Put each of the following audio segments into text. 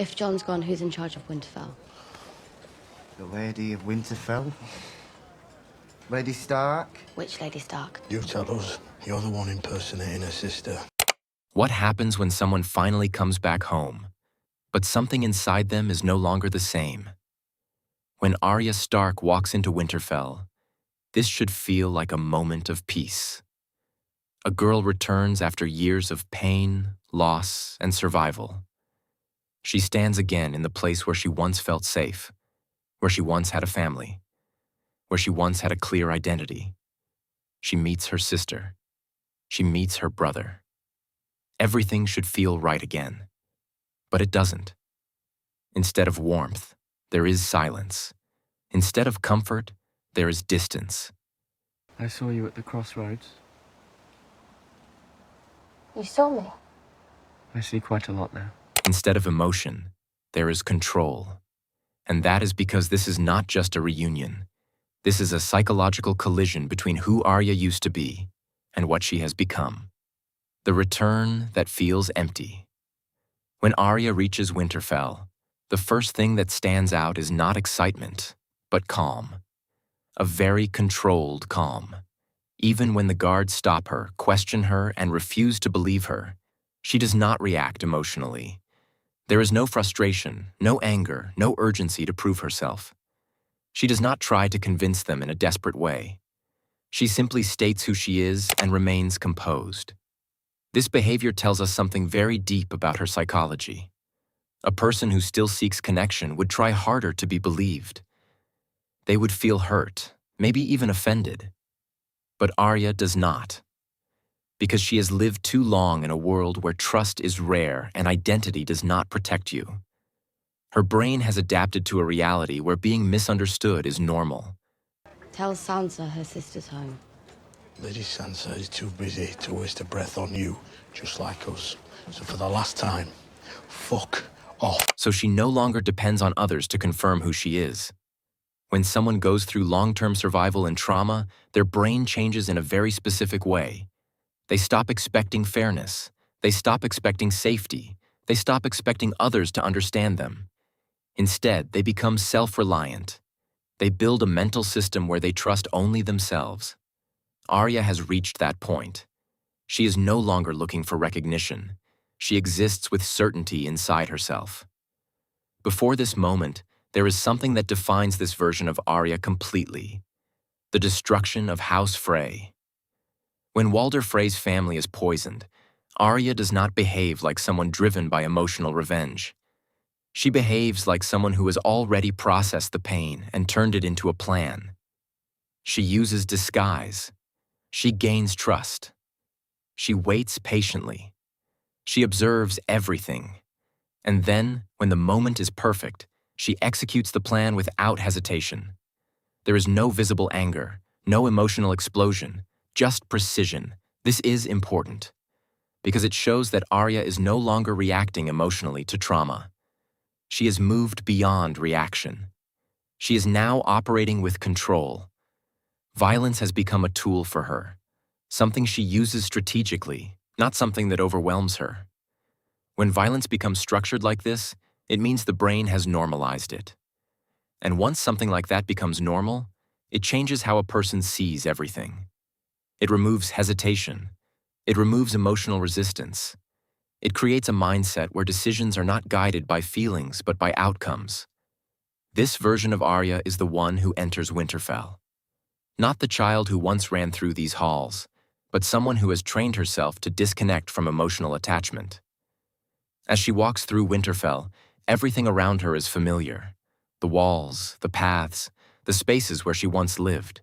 If John's gone, who's in charge of Winterfell? The Lady of Winterfell? Lady Stark? Which Lady Stark? You tell us. You're the one impersonating her sister. What happens when someone finally comes back home, but something inside them is no longer the same? When Arya Stark walks into Winterfell, this should feel like a moment of peace. A girl returns after years of pain, loss, and survival. She stands again in the place where she once felt safe, where she once had a family, where she once had a clear identity. She meets her sister. She meets her brother. Everything should feel right again. But it doesn't. Instead of warmth, there is silence. Instead of comfort, there is distance. I saw you at the crossroads. You saw me? I see quite a lot now. Instead of emotion, there is control. And that is because this is not just a reunion. This is a psychological collision between who Arya used to be and what she has become. The return that feels empty. When Arya reaches Winterfell, the first thing that stands out is not excitement, but calm. A very controlled calm. Even when the guards stop her, question her, and refuse to believe her, she does not react emotionally. There is no frustration, no anger, no urgency to prove herself. She does not try to convince them in a desperate way. She simply states who she is and remains composed. This behavior tells us something very deep about her psychology. A person who still seeks connection would try harder to be believed. They would feel hurt, maybe even offended. But Arya does not, because she has lived too long in a world where trust is rare and identity does not protect you. Her brain has adapted to a reality where being misunderstood is normal. Tell Sansa her sister's home. Lady Sansa is too busy to waste a breath on you, just like us. So for the last time, fuck off. So she no longer depends on others to confirm who she is. When someone goes through long-term survival and trauma, their brain changes in a very specific way. They stop expecting fairness. They stop expecting safety. They stop expecting others to understand them. Instead, they become self-reliant. They build a mental system where they trust only themselves. Arya has reached that point. She is no longer looking for recognition. She exists with certainty inside herself. Before this moment, there is something that defines this version of Arya completely: the destruction of House Frey. When Walder Frey's family is poisoned, Arya does not behave like someone driven by emotional revenge. She behaves like someone who has already processed the pain and turned it into a plan. She uses disguise. She gains trust. She waits patiently. She observes everything. And then, when the moment is perfect, she executes the plan without hesitation. There is no visible anger, no emotional explosion, just precision. This is important, because it shows that Arya is no longer reacting emotionally to trauma. She has moved beyond reaction. She is now operating with control. Violence has become a tool for her, something she uses strategically, not something that overwhelms her. When violence becomes structured like this, it means the brain has normalized it. And once something like that becomes normal, it changes how a person sees everything. It removes hesitation. It removes emotional resistance. It creates a mindset where decisions are not guided by feelings but by outcomes. This version of Arya is the one who enters Winterfell. Not the child who once ran through these halls, but someone who has trained herself to disconnect from emotional attachment. As she walks through Winterfell, everything around her is familiar: the walls, the paths, the spaces where she once lived.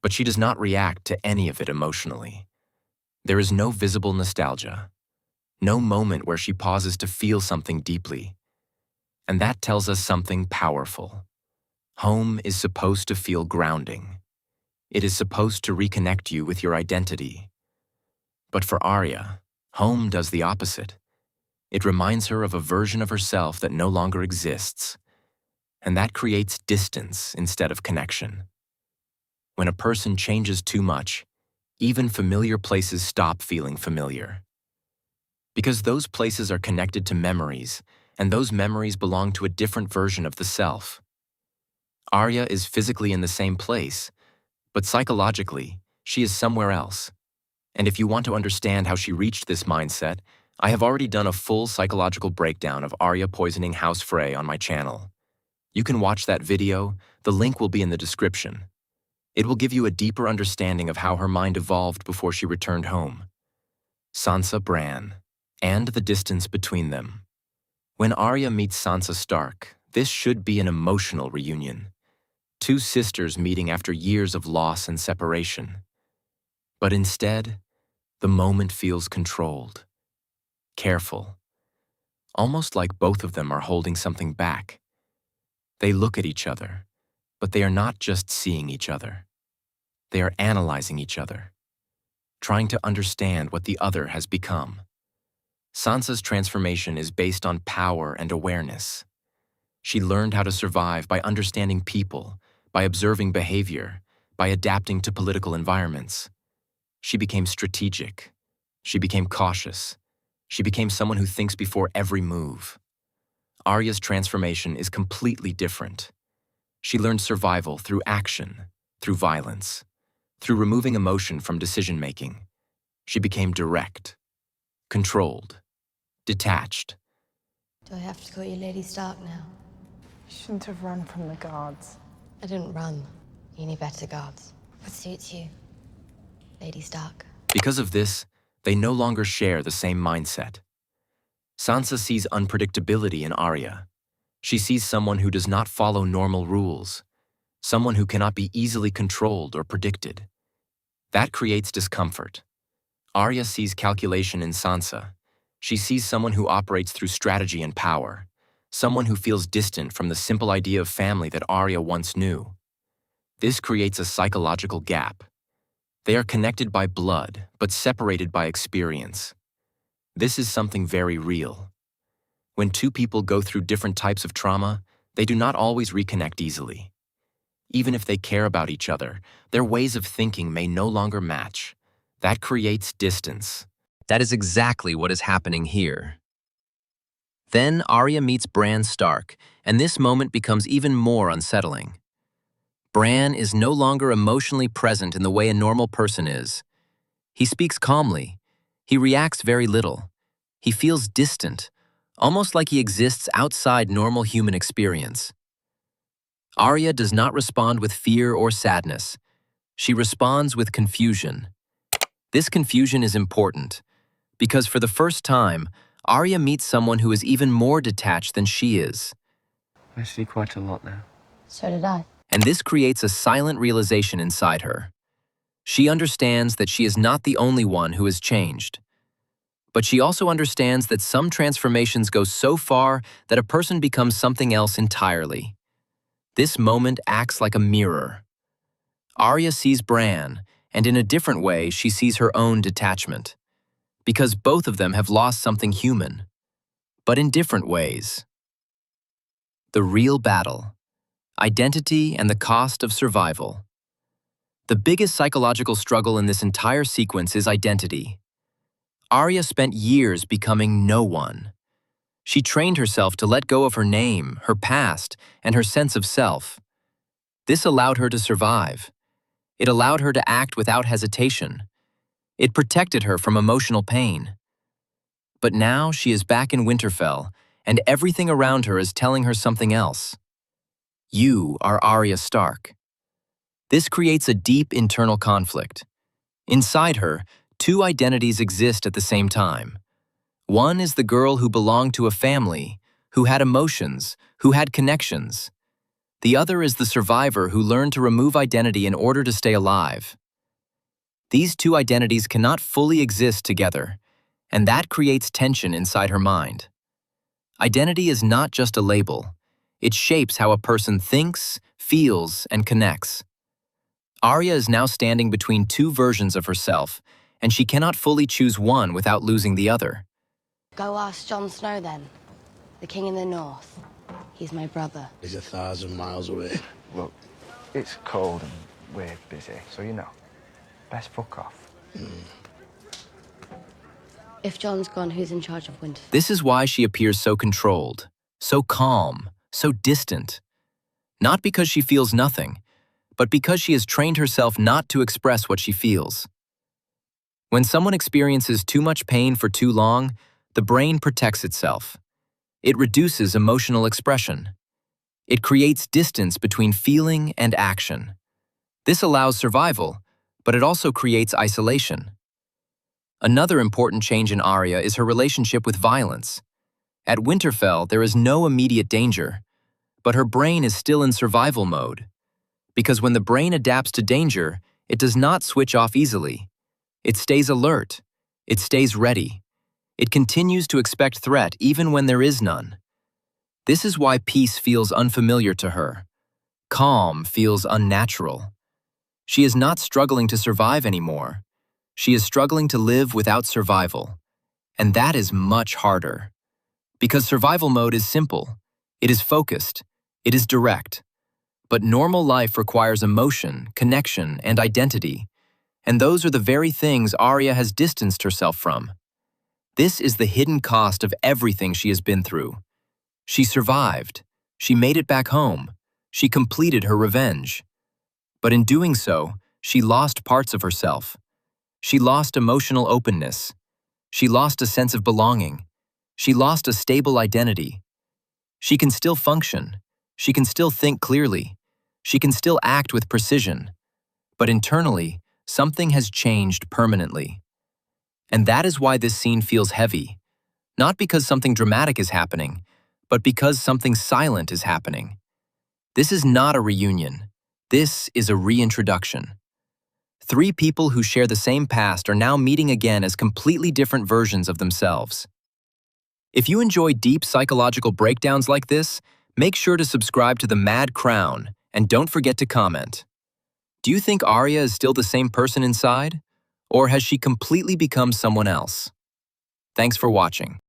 But she does not react to any of it emotionally. There is no visible nostalgia, no moment where she pauses to feel something deeply. And that tells us something powerful. Home is supposed to feel grounding. It is supposed to reconnect you with your identity. But for Arya, home does the opposite. It reminds her of a version of herself that no longer exists. And that creates distance instead of connection. When a person changes too much, even familiar places stop feeling familiar. Because those places are connected to memories, and those memories belong to a different version of the self. Arya is physically in the same place, but psychologically, she is somewhere else. And if you want to understand how she reached this mindset, I have already done a full psychological breakdown of Arya poisoning House Frey on my channel. You can watch that video, the link will be in the description. It will give you a deeper understanding of how her mind evolved before she returned home. Sansa Bran, and the distance between them. When Arya meets Sansa Stark, this should be an emotional reunion. Two sisters meeting after years of loss and separation. But instead, the moment feels controlled, careful, almost like both of them are holding something back. They look at each other, but they are not just seeing each other. They are analyzing each other, trying to understand what the other has become. Sansa's transformation is based on power and awareness. She learned how to survive by understanding people, by observing behavior, by adapting to political environments. She became strategic. She became cautious. She became someone who thinks before every move. Arya's transformation is completely different. She learned survival through action, through violence, through removing emotion from decision-making. She became direct, controlled, detached. Do I have to call you Lady Stark now? You shouldn't have run from the guards. I didn't run. You need better guards. What suits you? Lady Stark. Because of this, they no longer share the same mindset. Sansa sees unpredictability in Arya. She sees someone who does not follow normal rules, someone who cannot be easily controlled or predicted. That creates discomfort. Arya sees calculation in Sansa. She sees someone who operates through strategy and power, someone who feels distant from the simple idea of family that Arya once knew. This creates a psychological gap. They are connected by blood, but separated by experience. This is something very real. When two people go through different types of trauma, they do not always reconnect easily. Even if they care about each other, their ways of thinking may no longer match. That creates distance. That is exactly what is happening here. Then Arya meets Bran Stark, and this moment becomes even more unsettling. Bran is no longer emotionally present in the way a normal person is. He speaks calmly. He reacts very little. He feels distant, almost like he exists outside normal human experience. Arya does not respond with fear or sadness. She responds with confusion. This confusion is important, because for the first time, Arya meets someone who is even more detached than she is. I see quite a lot now. So did I. And this creates a silent realization inside her. She understands that she is not the only one who has changed. But she also understands that some transformations go so far that a person becomes something else entirely. This moment acts like a mirror. Arya sees Bran, and in a different way, she sees her own detachment. Because both of them have lost something human, but in different ways. The real battle. Identity and the cost of survival. The biggest psychological struggle in this entire sequence is identity. Arya spent years becoming no one. She trained herself to let go of her name, her past, and her sense of self. This allowed her to survive. It allowed her to act without hesitation. It protected her from emotional pain. But now she is back in Winterfell, and everything around her is telling her something else. You are Arya Stark. This creates a deep internal conflict. Inside her, two identities exist at the same time. One is the girl who belonged to a family, who had emotions, who had connections. The other is the survivor who learned to remove identity in order to stay alive. These two identities cannot fully exist together, and that creates tension inside her mind. Identity is not just a label. It shapes how a person thinks, feels, and connects. Arya is now standing between two versions of herself, and she cannot fully choose one without losing the other. Go ask Jon Snow then. The king in the north. He's my brother. He's 1,000 miles away. Look, it's cold and we're busy, so you know, best fuck off. If John's gone, who's in charge of Winterfell? This is why she appears so controlled, so calm, so distant. Not because she feels nothing, but because she has trained herself not to express what she feels. When someone experiences too much pain for too long, the brain protects itself. It reduces emotional expression. It creates distance between feeling and action. This allows survival, but it also creates isolation. Another important change in Arya is her relationship with violence. At Winterfell, there is no immediate danger, but her brain is still in survival mode. Because when the brain adapts to danger, it does not switch off easily. It stays alert. It stays ready. It continues to expect threat even when there is none. This is why peace feels unfamiliar to her. Calm feels unnatural. She is not struggling to survive anymore. She is struggling to live without survival. And that is much harder. Because survival mode is simple. It is focused. It is direct. But normal life requires emotion, connection, and identity. And those are the very things Arya has distanced herself from. This is the hidden cost of everything she has been through. She survived. She made it back home. She completed her revenge. But in doing so, she lost parts of herself. She lost emotional openness. She lost a sense of belonging. She lost a stable identity. She can still function. She can still think clearly. She can still act with precision. But internally, something has changed permanently. And that is why this scene feels heavy. Not because something dramatic is happening, but because something silent is happening. This is not a reunion. This is a reintroduction. Three people who share the same past are now meeting again as completely different versions of themselves. If you enjoy deep psychological breakdowns like this, make sure to subscribe to The Mad Crown and don't forget to comment. Do you think Arya is still the same person inside? Or has she completely become someone else? Thanks for watching.